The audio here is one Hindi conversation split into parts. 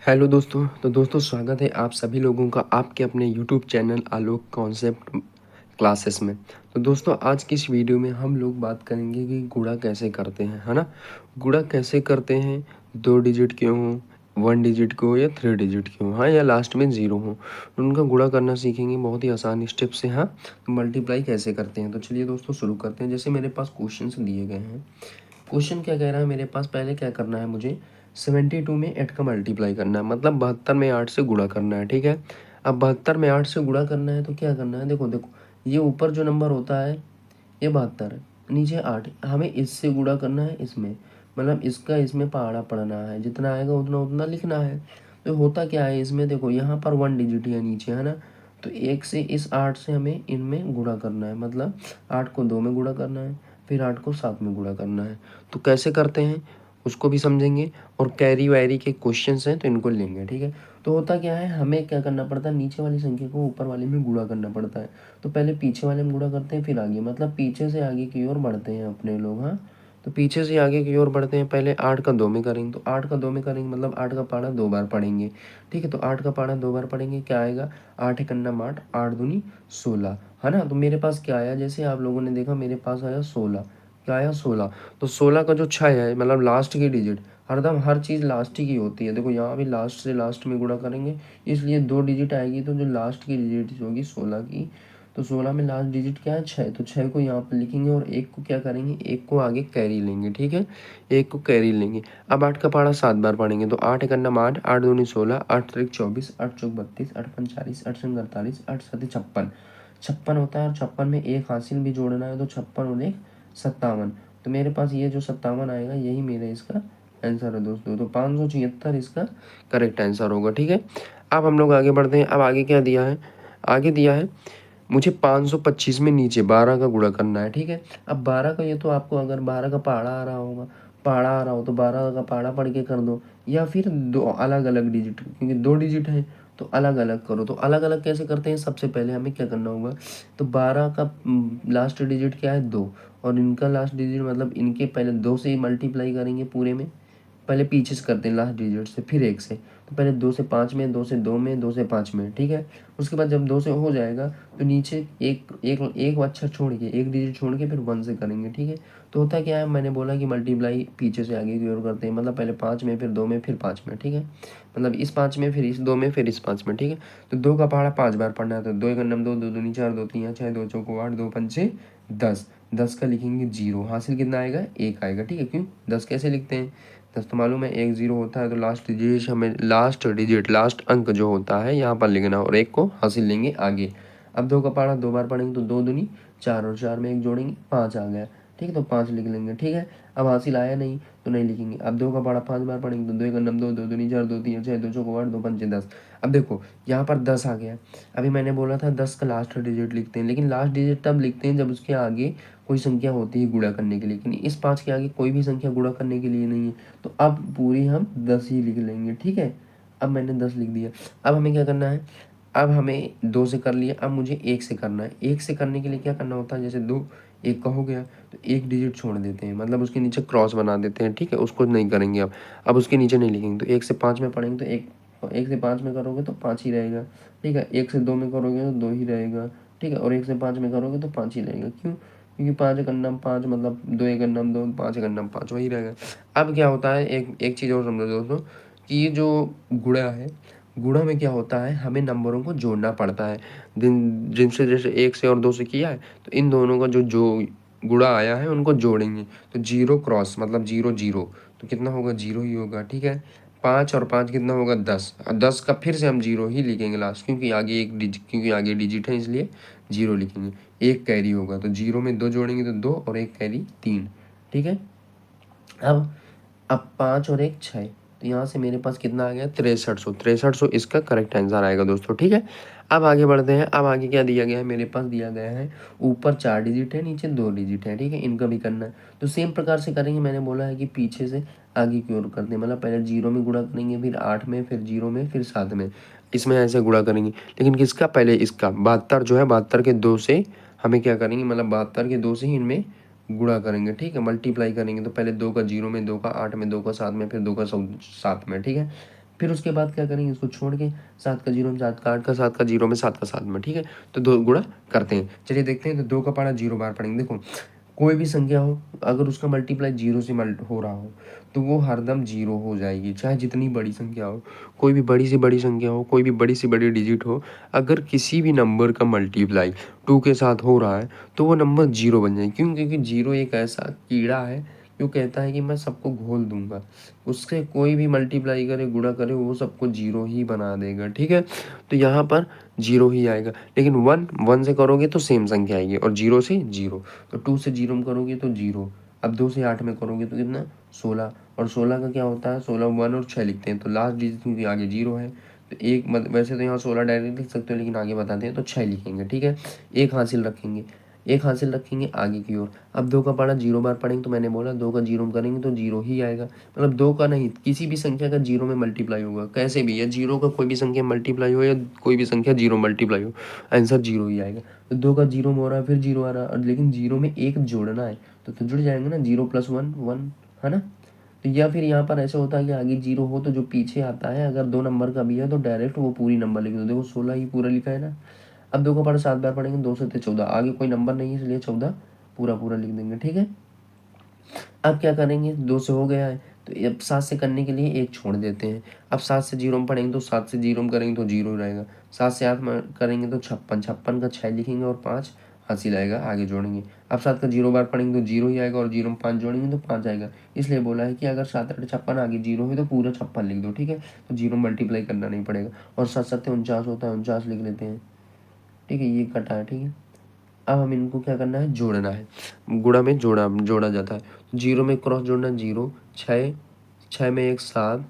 हेलो दोस्तों। तो दोस्तों स्वागत है आप सभी लोगों का आपके अपने यूट्यूब चैनल आलोक कॉन्सेप्ट क्लासेस में। तो दोस्तों आज की इस वीडियो में हम लोग बात करेंगे कि गुणा कैसे करते हैं, है ना। गुणा कैसे करते हैं, 2 डिजिट के हों, 1 डिजिट के हो या 3 डिजिट के हों, हाँ, या लास्ट में 0 हो, उनका गुणा करना सीखेंगे बहुत ही आसान स्टेप से। हाँ, तो मल्टीप्लाई कैसे करते हैं, तो चलिए दोस्तों शुरू करते हैं। जैसे मेरे पास क्वेश्चन दिए गए हैं। क्वेश्चन क्या कह रहा है मेरे पास, पहले क्या करना है मुझे 72 में 8 का मल्टीप्लाई करना है, मतलब 72 में 8 से गुणा करना है। ठीक है, अब 72 में 8 से गुणा करना है तो क्या करना है, देखो देखो ये ऊपर जो नंबर होता है ये 72 है, नीचे 8, हमें इससे गुणा करना है इसमें, मतलब इसका इसमें पहाड़ा पढ़ना है, जितना आएगा उतना उतना लिखना है। तो होता क्या है इसमें, देखो यहाँ पर 1 डिजिट है नीचे, है ना। तो 1 से इस 8 से हमें इनमें गुणा करना है, मतलब 8 को 2 में गुणा करना है, फिर 8 को 7 में गुणा करना है। तो कैसे करते हैं उसको भी समझेंगे, और कैरी वैरी के क्वेश्चंस हैं तो इनको लेंगे। ठीक है, तो होता क्या है, हमें क्या करना पड़ता है, नीचे वाली संख्या को ऊपर वाले में गुणा करना पड़ता है। तो पहले पीछे वाले में गुणा करते हैं फिर आगे, मतलब पीछे से आगे की ओर बढ़ते हैं अपने लोग। हाँ, तो पीछे से आगे की ओर बढ़ते हैं। पहले 8 का 2 में करेंगे, तो 8 का 2 में करेंगे मतलब 8 का पारा 2 बार पढ़ेंगे। ठीक है, तो 8 का पारा 2 बार पढ़ेंगे, क्या आएगा, 8 एक अन्ना 8, 8 दूनी 16, है ना। तो मेरे पास क्या आया, जैसे आप लोगों ने देखा मेरे पास आया 16, क्या आया 16। तो 16 का जो 6 है मतलब लास्ट की डिजिट, हरदम हर चीज़ लास्ट ही की होती है। देखो यहाँ भी लास्ट से लास्ट में गुणा करेंगे, इसलिए 2 डिजिट आएगी, तो जो लास्ट की डिजिट होगी 16 की, तो 16 में लास्ट डिजिट क्या है 6, तो 6 को यहाँ पर लिखेंगे और 1 को क्या करेंगे, 1 को आगे कैरी लेंगे। ठीक है, 1 को कैरी लेंगे। अब 8 का पहाड़ा 7 बार पढ़ेंगे, तो 8 एक अन्ना 8, 8 दूनी 16, 8 त्रिक 24, 8 चौक 32, 8 पंच 40, 8 संग 48, 8 सत 56, 56 होता है। और 56 में एक हासिल भी जोड़ना है, तो 56 और 1 57। तो मेरे पास ये जो 57 आएगा यही मेरा इसका आंसर है दोस्तों। तो 576 इसका करेक्ट आंसर होगा। ठीक है, अब हम लोग आगे बढ़ते हैं। अब आगे क्या दिया है, आगे दिया है मुझे 525 में नीचे 12 का गुणा करना है। ठीक है, अब 12 का, ये तो आपको अगर 12 का पहाड़ा आ रहा होगा, पहाड़ा आ रहा हो तो 12 का पहाड़ा पढ़ के कर दो, या फिर दो अलग अलग डिजिट, क्योंकि 2 डिजिट है तो अलग अलग करो। तो अलग अलग कैसे करते हैं, सबसे पहले हमें क्या करना होगा, तो 12 का लास्ट डिजिट क्या है 2, और इनका लास्ट डिजिट मतलब इनके पहले 2 से ही मल्टीप्लाई करेंगे पूरे में, पहले पीछे से करते हैं लास्ट डिजिट से, फिर 1 से। तो पहले 2 से 5 में, 2 से 2 में, 2 से 5 में। ठीक है, उसके बाद जब 2 से हो जाएगा तो नीचे एक एक एक अक्षर छोड़ के, एक डिजिट छोड़ के फिर 1 से करेंगे। ठीक है, तो होता क्या है, मैंने बोला कि मल्टीप्लाई पीछे से आगे की ओर करते हैं, मतलब पहले 5 में, फिर 2 में, फिर 5 में। ठीक है, मतलब इस 5 में, फिर इस 2 में, फिर इस 5 में। ठीक है, तो 2 का पहाड़ा 5 बार पढ़ना है, तो 2 एक नम 2, 2 दूनी 4, 2 तीन 6, 2 चौको 8, 2 पंचे 10, 10 का लिखेंगे 0, हासिल कितना आएगा 1 आएगा। ठीक है, क्यों 10 कैसे लिखते हैं, 10 तो मालूम है 1 0 होता है, तो लास्ट डिजिट हमें, लास्ट अंक जो होता है यहाँ पर लिखना, और 1 को हासिल लेंगे आगे। अब 2 का पहाड़ा 2 बार पढ़ेंगे, तो 2 दूनी 4, और 4 में 1 जोड़ेंगे 5 आ गया। ठीक है, तो 5 लिख लेंगे। ठीक है, अब हासिल आया नहीं तो नहीं लिखेंगे। अब 2 का पहाड़ा 5 बार पढ़ेंगे, तो 2 एक नम 2, 2 दूनी 4, 2 तीन 6, 2 चौको 8, 2 पंचे 10। अब देखो यहाँ पर 10 आ गया। अभी मैंने बोला था 10 का लास्ट डिजिट लिखते हैं, लेकिन लास्ट डिजिट तब लिखते हैं जब उसके आगे कोई संख्या होती है गुणा करने के लिए, लेकिन इस 5 के आगे कोई भी संख्या गुणा करने के लिए नहीं है, तो अब पूरी हम 10 ही लिख लेंगे। ठीक है, अब मैंने 10 लिख दिया। अब हमें क्या करना है, अब हमें 2 से कर लिया, अब मुझे 1 से करना है। 1 से करने के लिए क्या करना होता है, जैसे 2 1 का हो गया तो 1 डिजिट छोड़ देते हैं, मतलब उसके नीचे क्रॉस बना देते हैं। ठीक है, उसको नहीं करेंगे अब उसके नीचे नहीं लिखेंगे। तो 1 से 5 में पढ़ेंगे, तो 1 से 5 में करोगे तो 5 ही रहेगा। ठीक है, 1 से 2 में करोगे तो 2 ही रहेगा। ठीक है, और 1 से 5 में करोगे तो 5 ही रहेगा। क्यों, क्योंकि 5 एक अन्नम 5, मतलब 2 एक अन्नम 2, 5 एक अन्नम 5, वही रहेगा। अब क्या होता है, एक एक चीज़ और समझो दोस्तों, कि ये जो गुणा है, गुणा में क्या होता है, हमें नंबरों को जोड़ना पड़ता है। जिनसे जैसे 1 से और 2 से किया है, तो इन दोनों का जो जो गुणा आया है उनको जोड़ेंगे, तो 0 क्रॉस मतलब 0 0, तो कितना होगा 0 ही होगा। ठीक है, 5 और 5 कितना होगा 10, 10 का फिर से हम 0 ही लिखेंगे लास्ट, क्योंकि आगे डिजिट है इसलिए 0 लिखेंगे। 1 कैरी होगा, तो 0 में 2 जोड़ेंगे तो 2, और 1 कैरी 3। ठीक है, अब 5 और 1 6, तो यहाँ से मेरे पास कितना आ गया 6300 इसका करेक्ट आंसर आएगा दोस्तों। ठीक है, अब आगे बढ़ते हैं। अब आगे क्या दिया गया है, मेरे पास दिया गया है ऊपर 4 डिजिट है, नीचे 2 डिजिट है। ठीक है, इनका भी करना है, तो सेम प्रकार से करेंगे। मैंने बोला है कि पीछे से आगे की ओर करते हैं, मतलब पहले 0 में गुणा करेंगे, फिर 8 में, फिर 0 में, फिर 7 में, इसमें ऐसे गुणा करेंगे। लेकिन किसका, पहले इसका 72 जो है, 72 के 2 से हमें क्या करेंगे, मतलब 72 के 2 से ही इनमें गुणा करेंगे। ठीक है, मल्टीप्लाई करेंगे, तो पहले 2 का 0 में, 2 का 8 में, 2 का 7 में, फिर 2 का 7 में। ठीक है, फिर उसके बाद क्या करेंगे, इसको छोड़ के 7 का 0 में 7 का 8 का 7 का 0 में 7 का 7 में, ठीक है। तो 2 गुणा करते हैं। चलिए देखते हैं। तो 2 का पारा 0 बार पढ़ेंगे। देखो कोई भी संख्या हो, अगर उसका मल्टीप्लाई 0 से हो रहा हो तो वो हरदम 0 हो जाएगी, चाहे जितनी बड़ी संख्या हो। कोई भी बड़ी से बड़ी संख्या हो, कोई भी बड़ी से बड़ी डिजिट हो, अगर किसी भी नंबर का मल्टीप्लाई 2 के साथ हो रहा है तो वो नंबर 0 बन जाएगी। क्यों? क्योंकि 0 एक ऐसा कीड़ा है जो कहता है कि मैं सबको घोल दूंगा। उससे कोई भी मल्टीप्लाई करे, गुणा करे, वो सबको 0 ही बना देगा, ठीक है। तो यहाँ पर 0 ही आएगा। लेकिन 1 से करोगे तो सेम संख्या आएगी, और 0 से 0। तो 2 से 0 में करोगे तो 0। अब 2 से 8 में करोगे तो कितना, 16। और 16 का क्या होता है, 16 1 और 6 लिखते हैं, तो लास्ट डिजिट क्योंकि आगे 0 है तो एक वैसे तो यहाँ 16 डायरेक्ट लिख सकते हो, लेकिन आगे बताते हैं तो 6 लिखेंगे, ठीक है। एक हासिल रखेंगे, एक हासिल रखेंगे आगे की ओर। अब 2 का पारा 0 बार पढ़ेंगे, तो मैंने बोला 2 का 0 में करेंगे तो 0 ही आएगा। मतलब 2 का नहीं, किसी भी संख्या का 0 में मल्टीप्लाई होगा, कैसे भी, या 0 का कोई भी संख्या मल्टीप्लाई हो या कोई भी संख्या 0 मल्टीप्लाई हो, आंसर 0 ही आएगा। तो 2 का 0 में हो रहा है, फिर 0 आ रहा है, लेकिन 0 में 1 जोड़ना है तो जुड़ जाएंगे ना, 0 + 1 1, है ना। तो या फिर यहाँ पर ऐसा होता है कि आगे 0 हो तो जो पीछे आता है अगर 2 नंबर का भी है तो डायरेक्ट वो पूरी नंबर लिख दो। देखो 16 ही पूरा लिखा है ना। अब 2 का पारा 7 बार पढ़ेंगे, 2 से 14, आगे कोई नंबर नहीं है इसलिए 14 पूरा पूरा लिख देंगे, ठीक है। अब क्या करेंगे, 2 से हो गया है तो अब 7 से करने के लिए 1 छोड़ देते हैं। अब 7 से 0 में पढ़ेंगे तो 7 से 0 में करेंगे तो 0 रहेगा। 7 से 8 में करेंगे तो 56, 56 का 6 लिखेंगे और 5 हासिल आएगा, आगे जोड़ेंगे। अब 7 का 0 बार पढ़ेंगे तो 0 ही आएगा, और 0 में 5 जोड़ेंगे तो 5 आएगा। इसलिए बोला है कि अगर 7 8 56 आगे 0 है तो पूरा 56 लिख दो, ठीक है। तो 0 मल्टीप्लाई करना नहीं पड़ेगा। और 7 7 49 होता है, 49 लिख लेते हैं, ठीक है। ये कटा है, ठीक है। अब हम इनको क्या करना है, जोड़ना है। गुणा में जोड़ा जाता है। 0 में क्रॉस जोड़ना, 0 6, 6 में 1 7,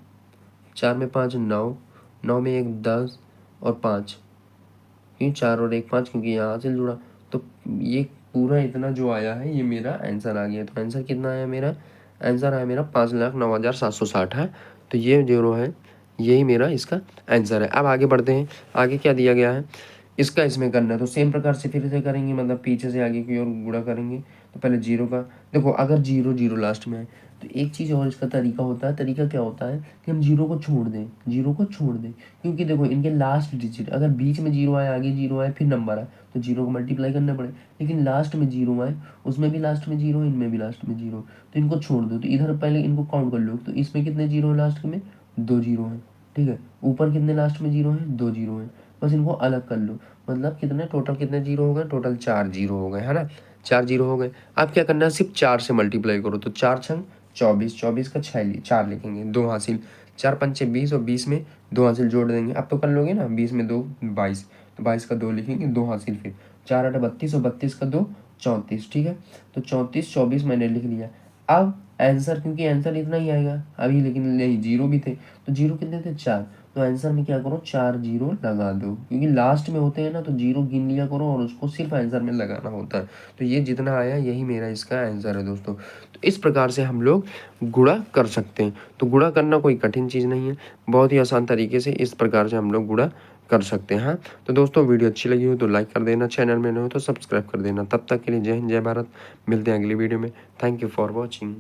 4 में 5 9, 9 में 1 10 और 5, क्यों 4 और 1 5, क्योंकि यहाँ से जुड़ा। तो ये पूरा इतना जो आया है ये मेरा आंसर आ गया। तो आंसर कितना आया मेरा, आंसर आया मेरा 5,09,760 है। तो ये जो है यही मेरा इसका आंसर है। अब आगे बढ़ते हैं, आगे क्या दिया गया है, इसका इसमें करना है। तो सेम प्रकार से फिर से करेंगे, मतलब पीछे से आगे की ओर गुणा करेंगे। तो पहले 0 का, देखो अगर 0 0 लास्ट में है तो एक चीज़ और इसका तरीका होता है। तरीका क्या होता है कि हम 0 को छोड़ दें, 0 को छोड़ दें, क्योंकि देखो इनके लास्ट डिजिट अगर बीच में 0 आए, आगे 0 आए, फिर नंबर आए तो 0 को मल्टीप्लाई करना पड़े। लेकिन लास्ट में 0 आए, उसमें भी लास्ट में 0, इनमें भी लास्ट में 0, तो इनको छोड़ दो। तो इधर पहले इनको काउंट कर लो, तो इसमें कितने 0 है, लास्ट में 2 0 हैं, ठीक है। ऊपर कितने लास्ट में 0 हैं, 2 0 हैं, बस इनको अलग कर लो। मतलब कितने टोटल, कितने 0 हो गए, टोटल 4 0 हो गए, है ना। 4 0 हो गए। अब क्या करना है, सिर्फ 4 से मल्टीप्लाई करो। तो 4 छंग 24, 24 का 4 लिखेंगे, 2 हासिल, 4 पंचे 20 और 20 में 2 हासिल जोड़ देंगे। अब तो कर लोगे ना, 20 में 2 22, तो 22 का 2 लिखेंगे, 2 हासिल, फिर 4 8 32 और 32 का 2 34, ठीक है। तो 34 24 मैंने लिख लिया। अब आंसर, क्योंकि आंसर इतना ही आएगा अभी, लेकिन नहीं 0 भी थे तो 0 कितने थे, 4। तो आंसर में क्या करो, 4 0 लगा दो, क्योंकि लास्ट में होते हैं ना तो 0 गिन लिया करो और उसको सिर्फ आंसर में लगाना होता है। तो ये जितना आया यही मेरा इसका आंसर है दोस्तों। तो इस प्रकार से हम लोग गुणा कर सकते हैं। तो गुणा करना कोई कठिन चीज़ नहीं है, बहुत ही आसान तरीके से इस प्रकार से हम लोग गुणा कर सकते हैं। हाँ, तो दोस्तों वीडियो अच्छी लगी हो तो लाइक कर देना, चैनल में नए हो तो सब्सक्राइब कर देना। तब तक के लिए जय हिंद, जय भारत। मिलते हैं अगली वीडियो में। Thank you for watching.